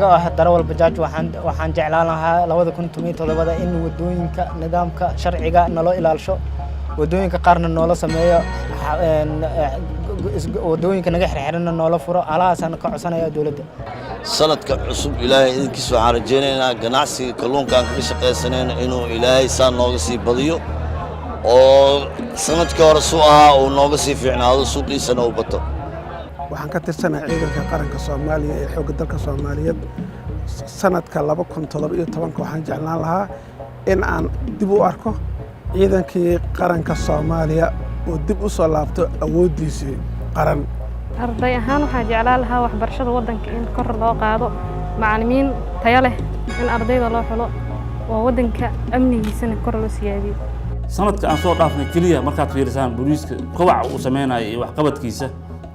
aniga oo darawal bajaaj waxaan jeclaan lahaa 2017 in wadooyinka nidaamka sharciga nalo ilaalisho wadooyinka qaarna noola sameeyo wadooyinka naga xirxiran noola furo alaasana ka codsanaya dawladda sanadka cusub ilaahay idinkiisa waxaan rajaynaynaa ganacsiga kalluunka aan ka shaqaysanayno inuu ilaahay saan nooga sii badiyo oo sanadkii hore suu ahaa uu nooga sii fiicnaado suuqiisana uu bato waxaan ka tirsanahay ciidanka qaranka Soomaaliya ee xoogga dalka Soomaaliyeed sanadka 2017 waxaan jeclaan lahaa in aan dib u arko ciidankii qaranka Soomaaliya oo dib u soo laabto awoodiisii qaran arday ahaan waxaan jeclaan lahaa waxbarashada wadanka in kor loo qaado macallimiin tayo leh in ardayda loo xulo oo wadanka amnigiisana kor loo siyaadiyo sanadka aan soo dhaafnay kaliya markaad fiirsaan booliiska kobac uu sameeyay wax qabadkiisa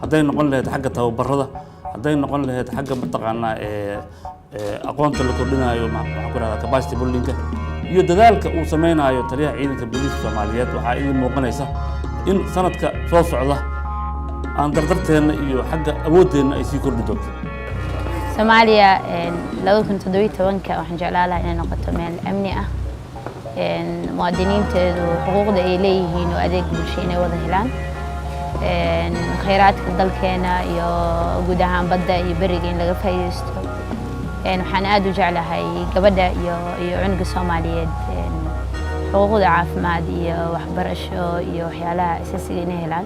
hadday noqon lahayd xagga tababarada hadday noqon lahayd xagga mataqaanaa aqoonta la kordhinayo waxa ku raada capacity building iyo dadaalka uu sameeyo taliyaha ciidanka booliiska Soomaaliyeed waxa ay muuqanaysa in sanadka soo socda aan dardarteena iyo xagga awoodeena ay sii kordhi doonto Soomaaliya 2017 waxaan jeclaan lahaa inay noqoto meel amni ah muwaadiniinteedu xuquuqda ay leeyihiin oo adeeg bulsho inay wada helaan khayraadka dalkeena iyo guud ahaan badda iyo bariga in laga faa'iideysto waxaan aad u jeclahay gabadha iyo cunuga Soomaaliyeed xuquuqda caafimaad iyo waxbarasho iyo waxyaalaha asaasiga inay helaan